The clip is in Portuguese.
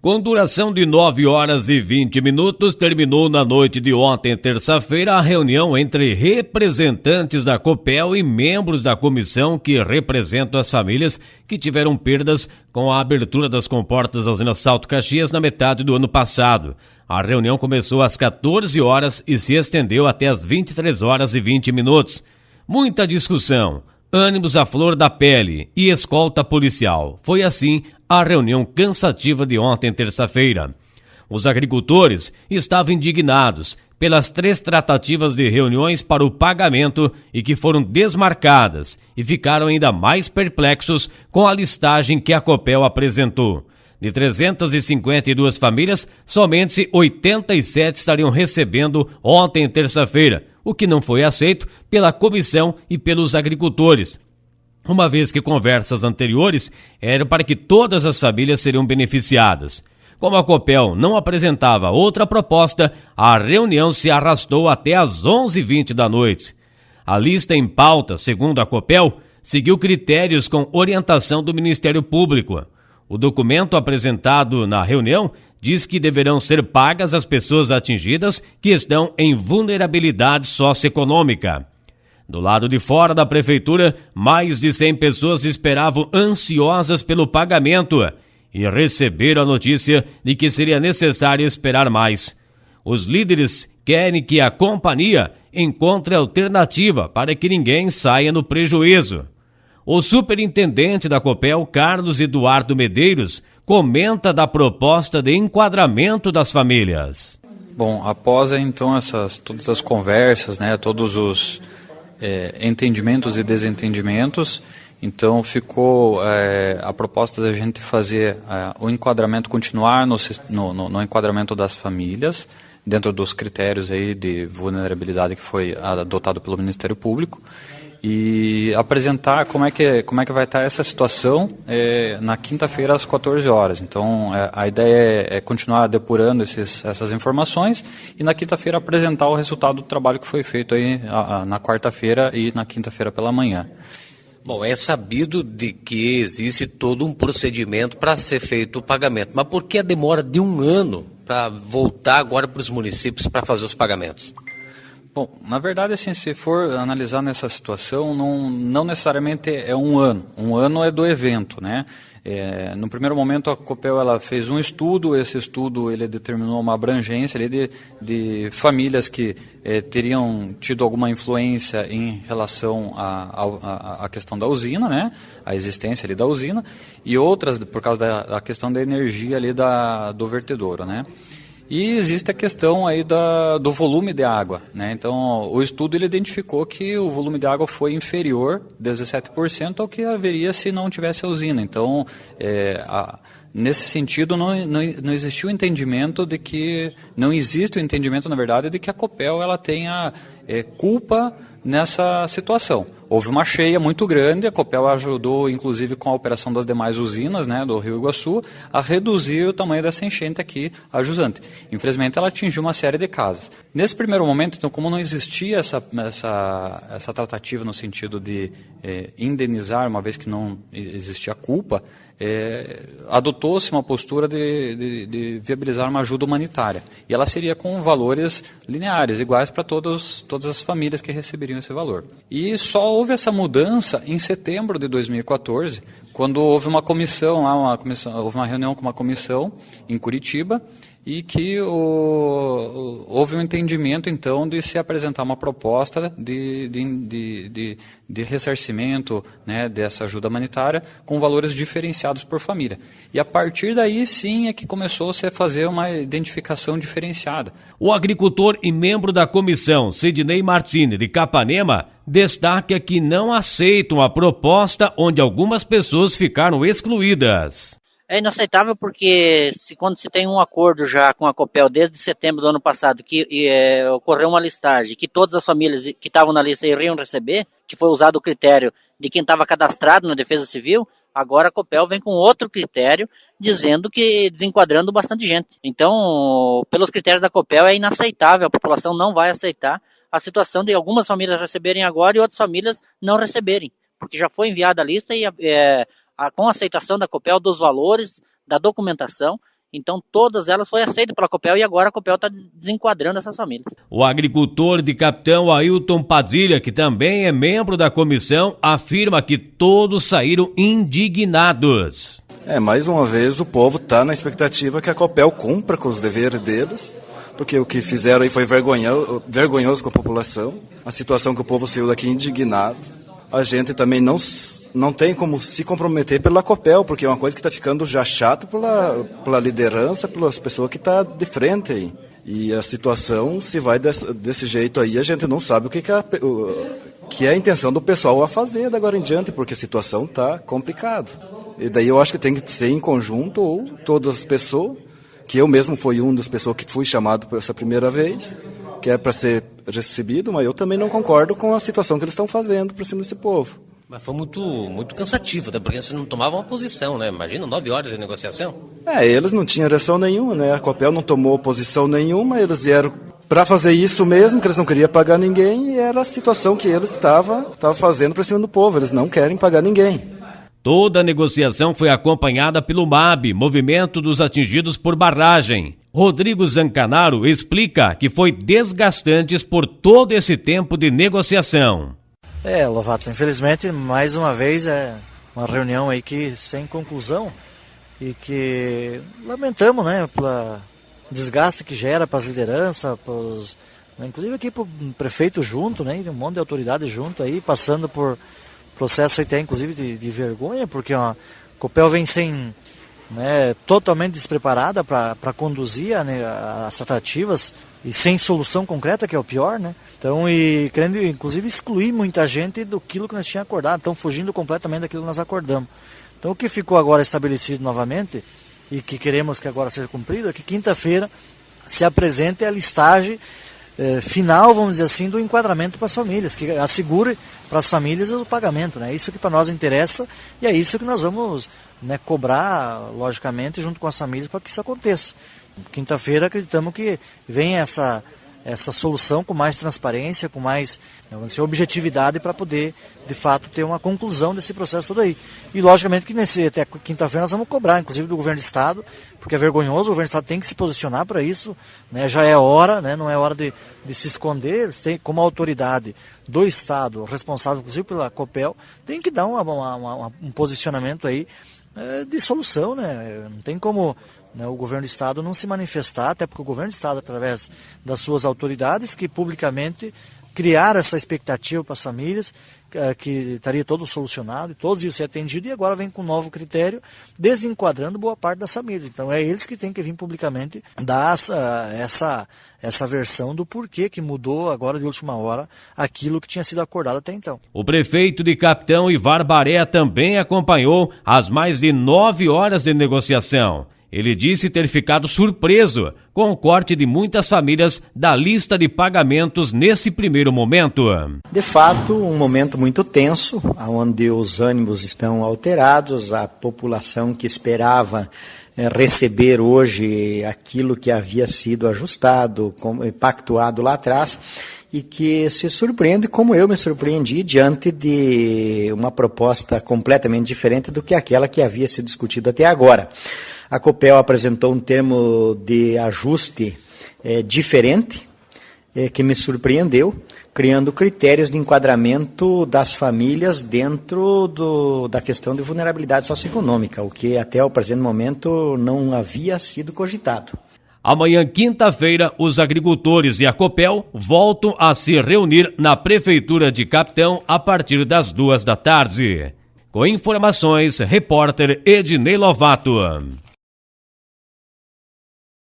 Com duração de 9 horas e 20 minutos, terminou na noite de ontem, terça-feira, a reunião entre representantes da Copel e membros da comissão que representam as famílias que tiveram perdas com a abertura das comportas da usina Salto Caxias na metade do ano passado. A reunião começou às 14 horas e se estendeu até às 23 horas e 20 minutos. Muita discussão, ânimos à flor da pele e escolta policial. Foi assim a reunião cansativa de ontem, terça-feira. Os agricultores estavam indignados pelas 3 tratativas de reuniões para o pagamento e que foram desmarcadas e ficaram ainda mais perplexos com a listagem que a Copel apresentou. De 352 famílias, somente 87 estariam recebendo ontem, terça-feira, o que não foi aceito pela comissão e pelos agricultores, uma vez que conversas anteriores eram para que todas as famílias seriam beneficiadas. Como a Copel não apresentava outra proposta, a reunião se arrastou até às 11h20 da noite. A lista em pauta, segundo a Copel, seguiu critérios com orientação do Ministério Público. O documento apresentado na reunião diz que deverão ser pagas as pessoas atingidas que estão em vulnerabilidade socioeconômica. Do lado de fora da prefeitura, mais de 100 pessoas esperavam ansiosas pelo pagamento e receberam a notícia de que seria necessário esperar mais. Os líderes querem que a companhia encontre alternativa para que ninguém saia no prejuízo. O superintendente da Copel, Carlos Eduardo Medeiros, comenta da proposta de enquadramento das famílias. Bom, após então todas as conversas, todos os entendimentos e desentendimentos, então ficou a proposta da gente fazer o enquadramento, continuar no enquadramento das famílias, dentro dos critérios aí de vulnerabilidade que foi adotado pelo Ministério Público, e apresentar como é que vai estar essa situação na quinta-feira às 14 horas. Então, a ideia é continuar depurando essas informações e na quinta-feira apresentar o resultado do trabalho que foi feito aí na quarta-feira e na quinta-feira pela manhã. Bom, é sabido de que existe todo um procedimento para ser feito o pagamento, mas por que a demora de 1 ano para voltar agora para os municípios para fazer os pagamentos? Bom, na verdade, assim, se for analisar nessa situação, não necessariamente é 1 ano. 1 ano é do evento, né? No primeiro momento, a Copel ela fez um estudo. Esse estudo ele determinou uma abrangência ali de famílias que teriam tido alguma influência em relação à questão da usina, né? A existência ali da usina, e outras por causa da questão da energia ali do vertedouro, né? E existe a questão aí do volume de água, né? Então, o estudo ele identificou que o volume de água foi inferior, 17%, ao que haveria se não tivesse a usina. Então, nesse sentido, não existiu o entendimento de que, não existe o entendimento, na verdade, de que a Copel ela tenha culpa nessa situação. Houve uma cheia muito grande, a Copel ajudou, inclusive, com a operação das demais usinas, né, do Rio Iguaçu, a reduzir o tamanho dessa enchente aqui a jusante. Infelizmente, ela atingiu uma série de casas. Nesse primeiro momento, então, como não existia essa tratativa no sentido de indenizar, uma vez que não existia culpa, adotou-se uma postura de viabilizar uma ajuda humanitária. E ela seria com valores lineares, iguais para todas as famílias que receberiam esse valor. E só houve essa mudança em setembro de 2014, quando houve uma comissão lá, houve uma reunião com uma comissão em Curitiba, e que houve um entendimento, então, de se apresentar uma proposta de ressarcimento, né, dessa ajuda humanitária com valores diferenciados por família. E a partir daí, sim, é que começou-se a fazer uma identificação diferenciada. O agricultor e membro da comissão, Sidney Martini, de Capanema, destaca que não aceitam a proposta onde algumas pessoas ficaram excluídas. É inaceitável porque quando se tem um acordo já com a Copel desde setembro do ano passado que ocorreu uma listagem que todas as famílias que estavam na lista iriam receber, que foi usado o critério de quem estava cadastrado na Defesa Civil, agora a Copel vem com outro critério dizendo que desenquadrando bastante gente. Então, pelos critérios da Copel é inaceitável, a população não vai aceitar a situação de algumas famílias receberem agora e outras famílias não receberem, porque já foi enviada a lista e com a aceitação da Copel dos valores, da documentação, Então todas elas foi aceito pela Copel e agora a Copel está desenquadrando essas famílias. O agricultor de Capitão Ailton Padilha, que também é membro da comissão, afirma que todos saíram indignados. Mais uma vez o povo está na expectativa que a Copel cumpra com os deveres deles, porque o que fizeram aí foi vergonhoso com a população, a situação que o povo saiu daqui indignado. A gente também não tem como se comprometer pela Copel, porque é uma coisa que está ficando já chato pela liderança, pelas pessoas que estão de frente aí. E a situação, se vai desse jeito aí, a gente não sabe o que é a intenção do pessoal a fazer da agora em diante, porque a situação está complicada. E daí eu acho que tem que ser em conjunto, ou todas as pessoas, que eu mesmo fui uma das pessoas que fui chamado por essa primeira vez, que é para ser recebido, mas eu também não concordo com a situação que eles estão fazendo para cima desse povo. Mas foi muito cansativo, né? Porque vocês não tomavam uma posição, né? Imagina, 9 horas de negociação. Eles não tinham direção nenhuma, né? A Copel não tomou posição nenhuma, eles vieram para fazer isso mesmo, que eles não queriam pagar ninguém, e era a situação que eles estavam fazendo para cima do povo, eles não querem pagar ninguém. Toda a negociação foi acompanhada pelo MAB, Movimento dos Atingidos por Barragem. Rodrigo Zancanaro explica que foi desgastante por todo esse tempo de negociação. Lovato, infelizmente, mais uma vez é uma reunião aí que sem conclusão e que lamentamos, né, pelo desgaste que gera para as lideranças, inclusive aqui para o prefeito junto, né, e um monte de autoridade junto aí, passando por processo até inclusive de vergonha, porque a Copel vem sem, né, totalmente despreparada para conduzir as tratativas e sem solução concreta, que é o pior, né? Então, e querendo inclusive excluir muita gente do que nós tínhamos acordado, estão fugindo completamente daquilo que nós acordamos. Então, o que ficou agora estabelecido novamente e que queremos que agora seja cumprido é que quinta-feira se apresente a listagem final, vamos dizer assim, do enquadramento para as famílias, que assegure para as famílias o pagamento, né? Isso que para nós interessa e é isso que nós vamos, né, cobrar, logicamente, junto com as famílias para que isso aconteça. Quinta-feira acreditamos que vem essa solução com mais transparência, com mais, vamos dizer, objetividade para poder, de fato, ter uma conclusão desse processo todo aí. E, logicamente, que até quinta-feira nós vamos cobrar, inclusive do Governo do Estado, porque é vergonhoso, o Governo do Estado tem que se posicionar para isso, né? Já é hora, né? Não é hora de se esconder, eles têm, como autoridade do Estado, responsável, inclusive pela Copel, tem que dar um posicionamento aí de solução, né? Não tem como, né, o governo do Estado não se manifestar, até porque o governo do Estado, através das suas autoridades, que publicamente criaram essa expectativa para as famílias, que estaria todo solucionado, e todos iam ser atendidos, e agora vem com um novo critério, desenquadrando boa parte das famílias. Então é eles que têm que vir publicamente dar essa versão do porquê que mudou agora de última hora aquilo que tinha sido acordado até então. O prefeito de Capitão Ivar Baré também acompanhou as mais de 9 horas de negociação. Ele disse ter ficado surpreso com o corte de muitas famílias da lista de pagamentos nesse primeiro momento. De fato, um momento muito tenso, onde os ânimos estão alterados, a população que esperava receber hoje aquilo que havia sido ajustado, pactuado lá atrás, e que se surpreende, como eu me surpreendi, diante de uma proposta completamente diferente do que aquela que havia sido discutida até agora. A Copel apresentou um termo de ajuste diferente, que me surpreendeu, criando critérios de enquadramento das famílias dentro da questão de vulnerabilidade socioeconômica, o que até o presente momento não havia sido cogitado. Amanhã, quinta-feira, os agricultores e a Copel voltam a se reunir na Prefeitura de Capitão a partir das 2 da tarde. Com informações, repórter Ednei Lovato.